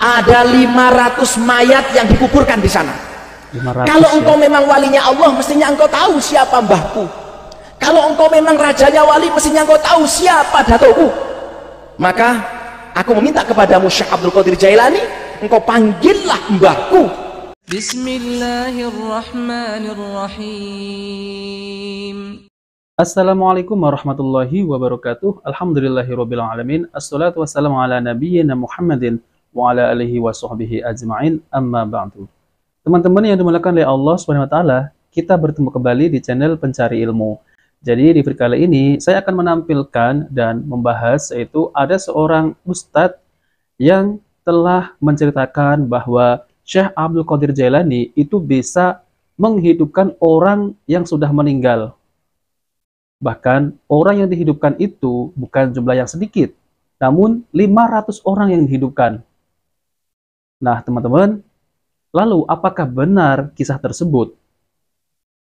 Ada 500 mayat yang dikuburkan di sana. 500, kalau engkau ya? memang walinya Allah, mestinya engkau tahu siapa mbahku. Kalau engkau memang rajanya wali, mestinya engkau tahu siapa datukku. Maka aku meminta kepadamu Syekh Abdul Qadir Jailani, engkau panggillah mbahku. Bismillahirrahmanirrahim. Assalamualaikum warahmatullahi wabarakatuh. Alhamdulillahirabbil alamin. Assalatu wassalamu ala nabiyyina Muhammadin wa ala alihi wa sahbihi ajma'in. Amma ba'du. Teman-teman yang dimuliakan oleh Allah Subhanahu wa taala, kita bertemu kembali di channel Pencari Ilmu. Jadi di video kali ini saya akan menampilkan dan membahas, yaitu ada seorang ustadz yang telah menceritakan bahwa Syekh Abdul Qadir Jailani itu bisa menghidupkan orang yang sudah meninggal. Bahkan orang yang dihidupkan itu bukan jumlah yang sedikit, namun 500 orang yang dihidupkan. Nah teman-teman, lalu apakah benar kisah tersebut?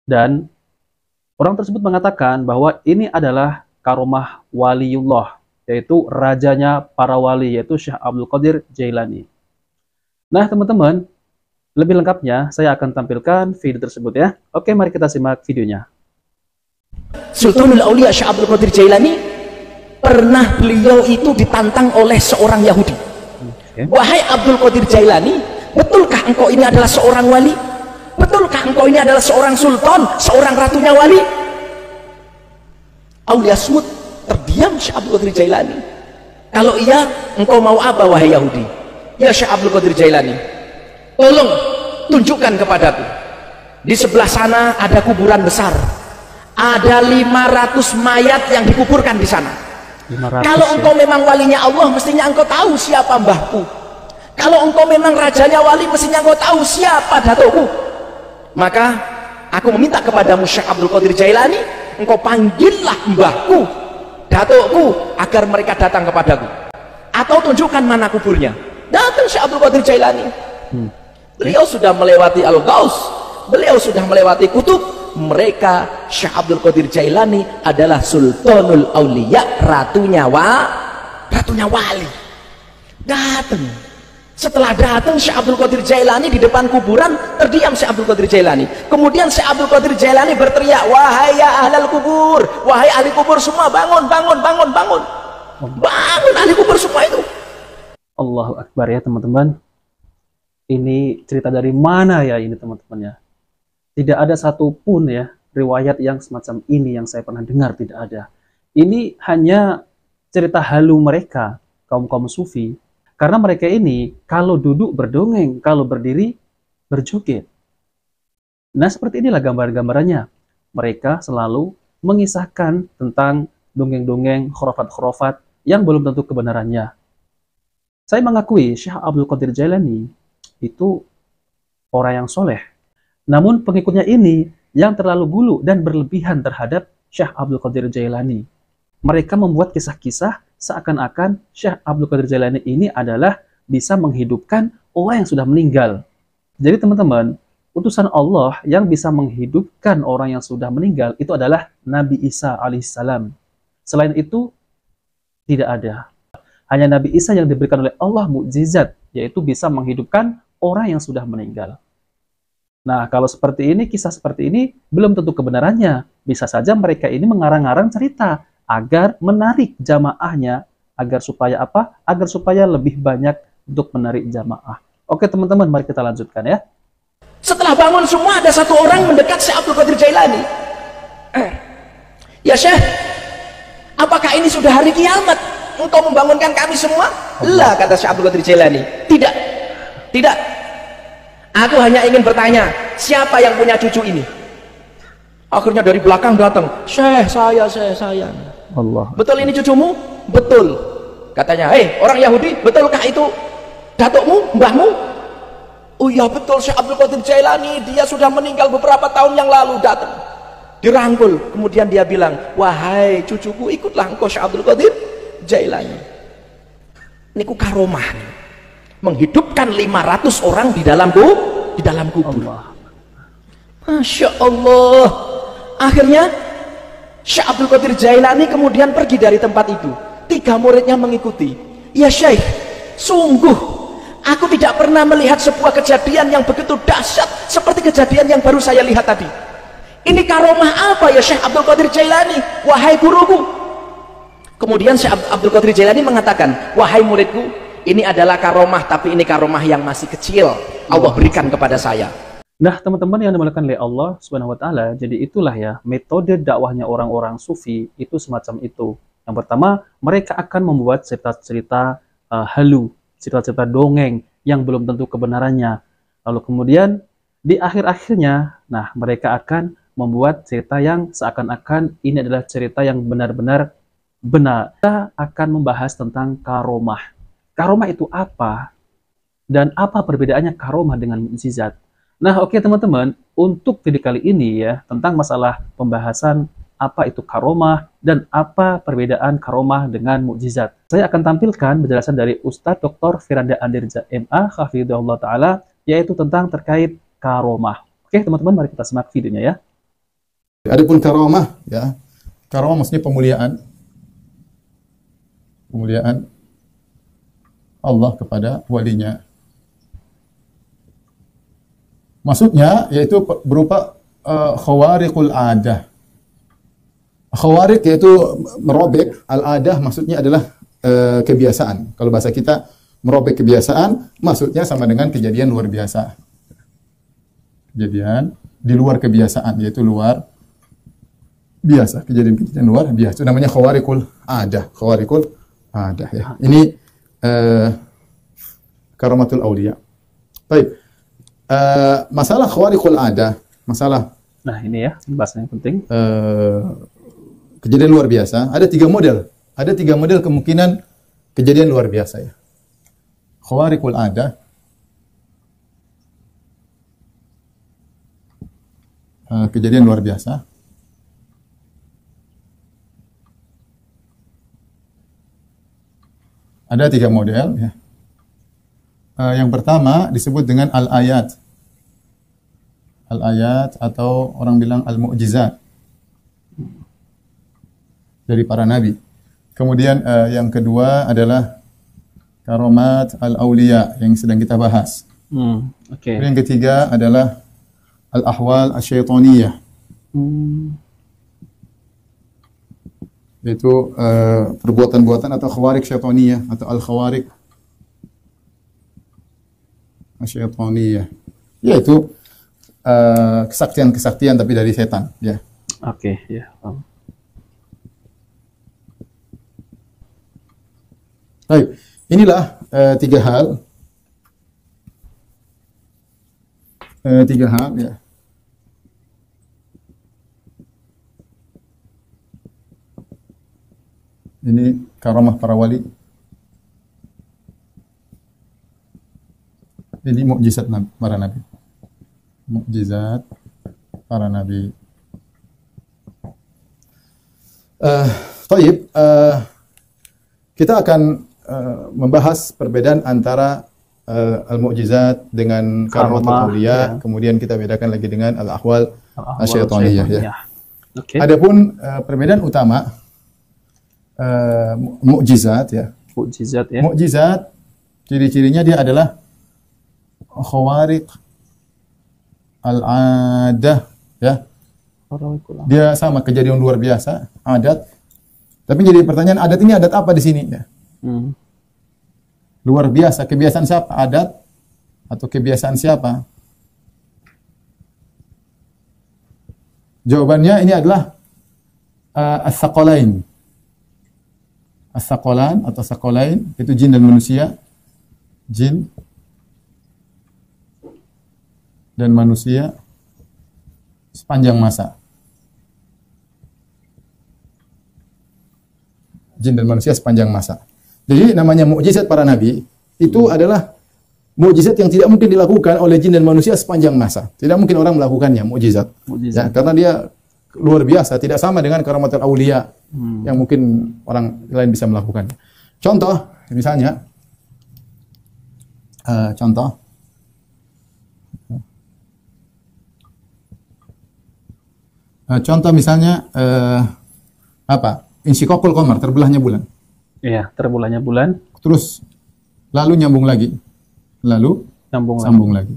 Dan orang tersebut mengatakan bahwa ini adalah karomah waliullah, yaitu rajanya para wali, yaitu Syekh Abdul Qadir Jailani. Nah teman-teman, lebih lengkapnya saya akan tampilkan video tersebut ya. Oke, mari kita simak videonya. Sultanul Aulia Syekh Abdul Qadir Jailani, pernah beliau itu ditantang oleh seorang Yahudi. Wahai Abdul Qadir Jailani, betulkah engkau ini adalah seorang wali? Betulkah engkau ini adalah seorang sultan, seorang ratunya wali? Aulia Smut terdiam Syekh Abdul Qadir Jailani. Kalau iya, engkau mau apa wahai Yahudi? Ya Syekh Abdul Qadir Jailani, tolong tunjukkan kepadaku. Di sebelah sana ada kuburan besar. Ada 500 mayat yang dikuburkan di sana. 500, kalau engkau memang walinya Allah, mestinya engkau tahu siapa mbahku. Kalau engkau memang rajanya wali, mestinya engkau tahu siapa datukku. Maka aku meminta kepadamu Syekh Abdul Qadir Jailani, engkau panggillah mbahku, datukku, agar mereka datang kepadaku. Atau tunjukkan mana kuburnya. Datang Syekh Abdul Qadir Jailani. Beliau sudah melewati Al-Ghaus, beliau sudah melewati Kutub. Mereka, Syekh Abdul Qadir Jailani adalah Sultanul Aulia, ratunya wali. Datang. Setelah datang Syekh Abdul Qadir Jailani di depan kuburan, terdiam Syekh Abdul Qadir Jailani. Kemudian Syekh Abdul Qadir Jailani berteriak, wahai ya ahlal kubur, wahai ahli kubur semua, bangun, bangun, bangun, bangun. Bangun ahli kubur semua itu. Allahu Akbar ya teman-teman. Ini cerita dari mana ya ini teman-teman ya? Tidak ada satupun ya riwayat yang semacam ini yang saya pernah dengar, tidak ada. Ini hanya cerita halu mereka, kaum-kaum sufi. Karena mereka ini kalau duduk berdongeng, kalau berdiri berjoget. Nah seperti inilah gambar-gambarannya. Mereka selalu mengisahkan tentang dongeng-dongeng, khurafat-khurafat yang belum tentu kebenarannya. Saya mengakui Syekh Abdul Qadir Jailani itu orang yang soleh. Namun pengikutnya ini yang terlalu gulu dan berlebihan terhadap Syekh Abdul Qadir Jailani. Mereka membuat kisah-kisah seakan-akan Syekh Abdul Qadir Jailani ini adalah bisa menghidupkan orang yang sudah meninggal. Jadi teman-teman, utusan Allah yang bisa menghidupkan orang yang sudah meninggal itu adalah Nabi Isa alaihissalam. Selain itu, tidak ada. Hanya Nabi Isa yang diberikan oleh Allah mukjizat, yaitu bisa menghidupkan orang yang sudah meninggal. Nah, kalau seperti ini, kisah seperti ini belum tentu kebenarannya. Bisa saja mereka ini mengarang-arang cerita agar menarik jamaahnya, agar supaya apa? Agar supaya lebih banyak untuk menarik jamaah. Oke teman-teman, mari kita lanjutkan ya. Setelah bangun semua, ada satu orang mendekat Syekh Abdul Qadir Jailani. Ya Syekh, apakah ini sudah hari kiamat? Engkau membangunkan kami semua? Lah, kata Syekh Abdul Qadir Jailani. Tidak, tidak. Aku hanya ingin bertanya, siapa yang punya cucu ini? Akhirnya dari belakang datang, Syekh, saya. Allah. Betul ini cucumu? Betul. Katanya, hei orang Yahudi, betulkah itu datukmu, mbahmu? Oh iya betul, Syekh Abdul Qadir Jailani, dia sudah meninggal beberapa tahun yang lalu. Datang, dirangkul, kemudian dia bilang, wahai cucuku, ikutlah engkau Syekh Abdul Qadir Jailani. Ini ku karomah nih. Menghidupkan 500 orang di dalam kubur. Allah. Masya Allah. Akhirnya Syekh Abdul Qadir Jailani kemudian pergi dari tempat itu. 3 muridnya mengikuti. Ya Syekh, sungguh aku pernah melihat sebuah kejadian yang begitu dahsyat seperti kejadian yang baru saya lihat tadi. Ini karomah apa ya Syekh Abdul Qadir Jailani, wahai guruku? Kemudian Syekh Abdul Qadir Jailani mengatakan, wahai muridku, ini adalah karomah, tapi ini karomah yang masih kecil, Allah berikan kepada saya. Nah, teman-teman yang dimuliakan oleh Allah Subhanahu wa taala, jadi itulah ya metode dakwahnya orang-orang sufi itu semacam itu. Yang pertama, mereka akan membuat cerita-cerita halu, cerita-cerita dongeng yang belum tentu kebenarannya. Lalu kemudian di akhir-akhirnya, nah mereka akan membuat cerita yang seakan-akan ini adalah cerita yang benar-benar benar. Kita akan membahas tentang karomah. Karomah itu apa? Dan apa perbedaannya karomah dengan mukjizat? Nah, oke teman-teman, untuk video kali ini ya, tentang masalah pembahasan apa itu karomah dan apa perbedaan karomah dengan mukjizat. Saya akan tampilkan penjelasan dari Ustadz Dr. Firanda Andirja MA, Hafidhahullah Ta'ala, yaitu tentang terkait karomah. Oke teman-teman, mari kita simak videonya ya. Adapun karomah, ya, karomah maksudnya pemuliaan. Pemuliaan Allah kepada walinya. Maksudnya yaitu berupa khawariqul adah. Khawariq yaitu merobek, al-adah maksudnya adalah kebiasaan. Kalau bahasa kita merobek kebiasaan, maksudnya sama dengan kejadian luar biasa. Kejadian di luar kebiasaan, yaitu luar biasa, kejadian-kejadian luar biasa. Itu namanya khawariqul adah, khawariqul adah ya. Ini karamatul auliya. Baik. Masalah khawariqul adah, masalah ini ya, bahasan yang penting. Kejadian luar biasa, ada 3 model. Ada 3 model kemungkinan kejadian luar biasa ya. Khawariqul adah, kejadian luar biasa. Ada 3 model ya. Yang pertama disebut dengan al-ayat. Al-ayat atau orang bilang al-mu'jizat dari para nabi. Kemudian yang kedua adalah karomat al-auliya yang sedang kita bahas. Yang ketiga adalah al-ahwal asy-syaitaniyah. Yaitu perbuatan-buatan atau khawariq syaitaniyah atau al-khawariq asy-syaitaniyah. Yaitu kesaktian-kesaktian tapi dari setan, ya. Oke, ya. Baik, inilah 3 hal. 3 hal ya. Ini karamah para wali. Ini mukjizat para nabi. Mukjizat para nabi. Kita akan membahas perbedaan antara al-mukjizat dengan karamatul auliya, ya. Kemudian kita bedakan lagi dengan al-ahwal asy-syaitaniyah ya. Adapun perbedaan utama mukjizat ya. Mukjizat ya. Mukjizat ciri-cirinya dia adalah khawariq al-adah ya. Dia sama kejadian luar biasa, adat. Tapi jadi pertanyaan, adat ini adat apa di sini ya? Luar biasa, kebiasaan siapa? Adat atau kebiasaan siapa? Jawabannya ini adalah as-saqalain. As-saqalan atau saqalain itu jin dan manusia. Jin dan manusia sepanjang masa. Jin dan manusia sepanjang masa. Jadi namanya mukjizat para nabi itu adalah mukjizat yang tidak mungkin dilakukan oleh jin dan manusia sepanjang masa. Tidak mungkin orang melakukannya mukjizat. Ya, karena dia luar biasa, tidak sama dengan karamatul auliya yang mungkin orang lain bisa melakukannya. Contoh, misalnya contoh misalnya Insyiqaqul qamar, terbelahnya bulan. Iya, terbelahnya bulan. Terus lalu nyambung lagi. Lalu sambung lagi.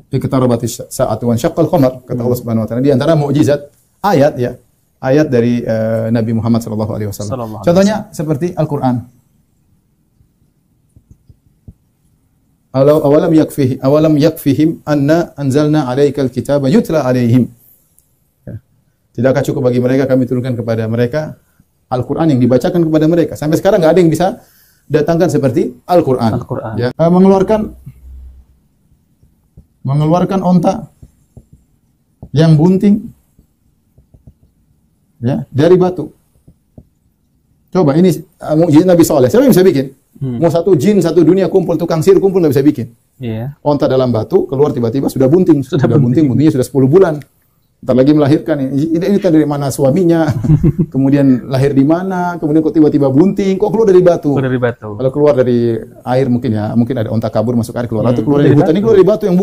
Iqtarabati sa'atu wan syaqqal qamar, kata Allah Subhanahu wa taala. Di antara mukjizat ayat ya, ayat dari Nabi Muhammad sallallahu alaihi wasallam. Contohnya seperti Al-Qur'an. Awalam yakfihim anna anzalna 'alaikal kitaba yutla 'alaihim. Tidakkah cukup bagi mereka kami turunkan kepada mereka Al-Qur'an yang dibacakan kepada mereka. Sampai sekarang enggak ada yang bisa datangkan seperti Al-Qur'an. Ya, mengeluarkan onta yang bunting ya dari batu. Coba ini mukjizat Nabi Saleh. Siapa yang bisa bikin? Mau satu jin, satu dunia kumpul, tukang sihir kumpul nggak bisa bikin. Onta dalam batu keluar tiba-tiba sudah bunting, buntingnya sudah 10 bulan. Ntar lagi melahirkan ini dari mana suaminya, kemudian lahir di mana, kemudian kok tiba-tiba bunting, kok keluar dari batu. Kalau keluar dari air mungkin ada onta kabur masuk air keluar, atau keluar dari hutan ini keluar dari batu yang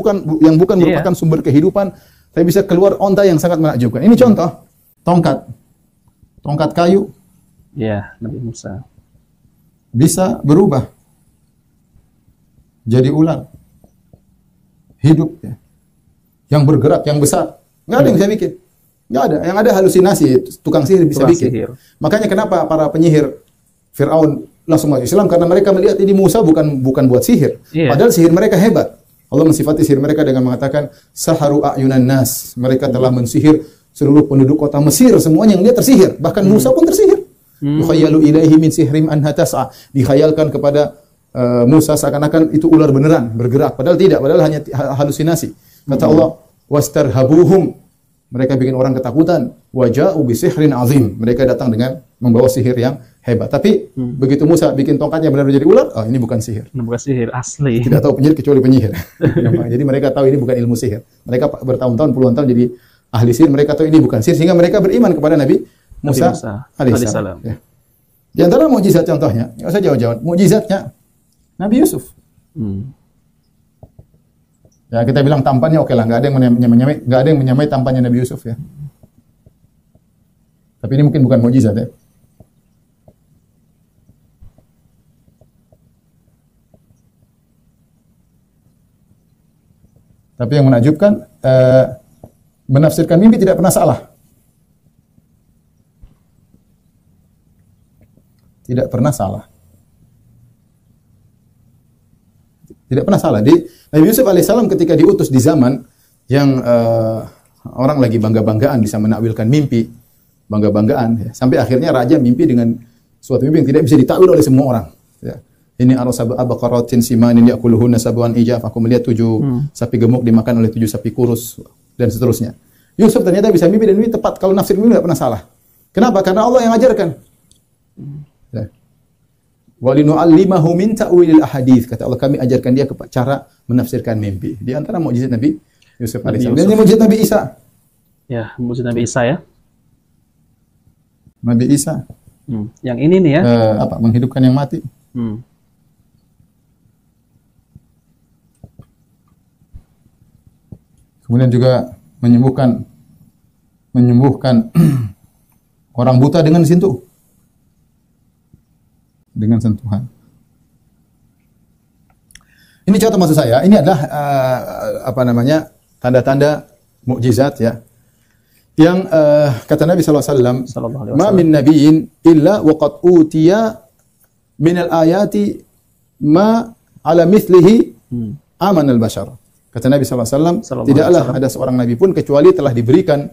bukan merupakan sumber kehidupan, tapi bisa keluar onta yang sangat menakjubkan. Ini contoh tongkat kayu. Ya, Nabi Musa bisa berubah jadi ular hidup ya, yang bergerak, yang besar. Nggak ada yang bisa bikin, nggak ada. Yang ada halusinasi, tukang sihir bisa bikin. Makanya kenapa para penyihir Fir'aun langsung masuk Islam, karena mereka melihat ini Musa bukan buat sihir, padahal sihir mereka hebat. Allah mensifati sihir mereka dengan mengatakan saharu a'yunan nas, mereka telah mensihir seluruh penduduk kota Mesir, semuanya yang dia tersihir, bahkan Musa pun tersihir. Yukhayyalu ilaihi min sihrim anha tas'a, dikhayalkan kepada Musa seakan-akan itu ular beneran bergerak, padahal tidak, padahal hanya halusinasi. Kata Allah, wastarhabuhum, mereka bikin orang ketakutan, waja'u bi sihrin azim, mereka datang dengan membawa sihir yang hebat. Tapi begitu Musa bikin tongkatnya benar-benar jadi ular, ini bukan sihir. Bukan sihir asli. Tidak tahu penyihir kecuali penyihir. Jadi mereka tahu ini bukan ilmu sihir. Mereka bertahun-tahun, puluhan tahun jadi ahli sihir, mereka tahu ini bukan sihir, sehingga mereka beriman kepada Nabi Musa alaihissalam. Ya. Di antara mukjizat contohnya, nggak usah jauh-jauh, mukjizatnya Nabi Yusuf. Ya kita bilang tampannya oke lah, nggak ada yang menyamai tampannya Nabi Yusuf ya. Tapi ini mungkin bukan mukjizat ya. Tapi yang menakjubkan, menafsirkan mimpi tidak pernah salah. Tidak pernah salah. Tidak pernah salah. Nabi Yusuf alaihissalam ketika diutus di zaman yang orang lagi bangga-banggaan bisa menakwilkan mimpi, bangga-banggaan, ya. Sampai akhirnya raja mimpi dengan suatu mimpi yang tidak bisa ditakwil oleh semua orang. Ya. Ini arasab abaqaratin simanin yakuluhunna sab'an ijaf. Aku melihat 7 sapi gemuk dimakan oleh 7 sapi kurus dan seterusnya. Yusuf ternyata bisa mimpi dan mimpi tepat. Kalau nafsir mimpi tidak pernah salah. Kenapa? Karena Allah yang ajarkan. Ya. Walinu'allimahu min ta'wilil ahadits, kata Allah, kami ajarkan dia cara menafsirkan mimpi. Di antara mukjizat Nabi Yusuf alaihissalam. Dan ini mukjizat Nabi Isa. Ya, mukjizat Nabi Isa ya. Nabi Isa. Yang ini nih ya. Menghidupkan yang mati. Kemudian juga menyembuhkan orang buta dengan sentuhan. Ini contoh maksud saya, ini adalah tanda-tanda mukjizat ya. Yang kata Nabi sallallahu alaihi wasallam, "Ma min nabiyyin illa waqad utiya min al-ayati ma ala mithlihi amana al-bashar." Kata Nabi sallallahu alaihi wasallam, tidaklah ada seorang nabi pun kecuali telah diberikan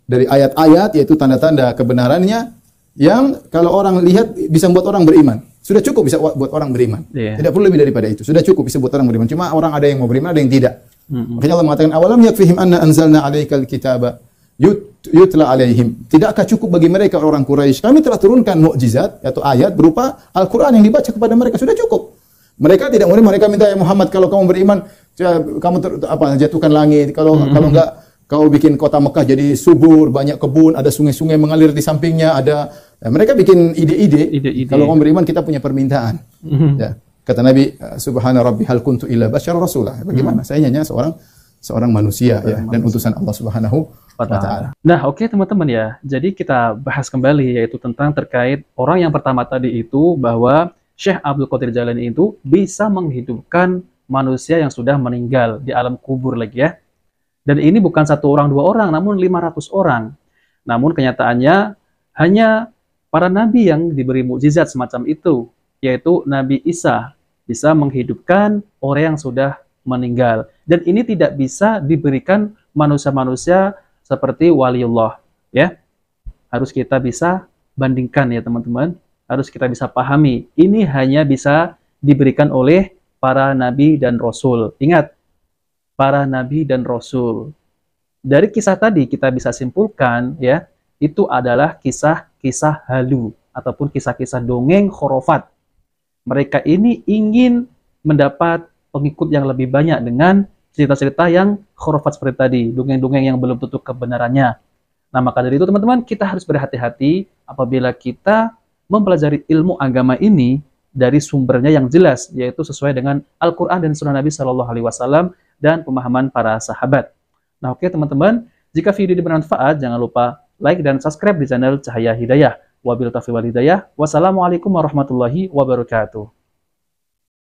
dari ayat-ayat, yaitu tanda-tanda kebenarannya, yang kalau orang lihat bisa membuat orang beriman. Sudah cukup bisa buat orang beriman. Tidak perlu lebih daripada itu. Sudah cukup bisa buat orang beriman. Cuma orang ada yang mau beriman, ada yang tidak. Makanya Allah mengatakan, awalam yakfihim anna anzalna 'alaikal kitaba yutla 'alaihim. Tidakkah cukup bagi mereka orang Quraisy? Kami telah turunkan mukjizat atau ayat berupa Al-Qur'an yang dibaca kepada mereka. Sudah cukup. Mereka tidak mau, mereka minta, ya Muhammad, kalau kamu beriman, kamu jatuhkan langit. Kalau enggak, kau bikin kota Mekah jadi subur, banyak kebun, ada sungai-sungai mengalir di sampingnya, mereka bikin ide-ide. Kalau kamu beriman, kita punya permintaan. Ya. Kata Nabi, Subhana Rabbi hal kuntu illa basyar rasulah. Bagaimana? Saya hanya seorang manusia ya, dan utusan Allah Subhanahu wa taala. Nah, oke teman-teman ya. Jadi kita bahas kembali, yaitu tentang terkait orang yang pertama tadi itu, bahwa Syekh Abdul Qadir Jailani itu bisa menghidupkan manusia yang sudah meninggal di alam kubur lagi ya. Dan ini bukan 1 orang 2 orang, namun 500 orang. Namun kenyataannya hanya para nabi yang diberi mukjizat semacam itu, yaitu Nabi Isa bisa menghidupkan orang yang sudah meninggal. Dan ini tidak bisa diberikan manusia-manusia seperti waliullah ya. Harus kita bisa bandingkan ya teman-teman. Harus kita bisa pahami. Ini hanya bisa diberikan oleh para nabi dan rasul. Ingat, para nabi dan rasul. Dari kisah tadi kita bisa simpulkan ya, itu adalah kisah-kisah halu ataupun kisah-kisah dongeng khurafat. Mereka ini ingin mendapat pengikut yang lebih banyak dengan cerita-cerita yang khurafat seperti tadi, dongeng-dongeng yang belum tentu kebenarannya. Nah, maka dari itu teman-teman, kita harus berhati-hati apabila kita mempelajari ilmu agama ini dari sumbernya yang jelas, yaitu sesuai dengan Al-Quran dan Sunnah Nabi Shallallahu Alaihi Wasallam dan pemahaman para sahabat. Nah, oke teman-teman, jika video ini bermanfaat, jangan lupa like dan subscribe di channel Cahaya Hidayah. Wabillahi taufiq wal hidayah. Wassalamualaikum warahmatullahi wabarakatuh.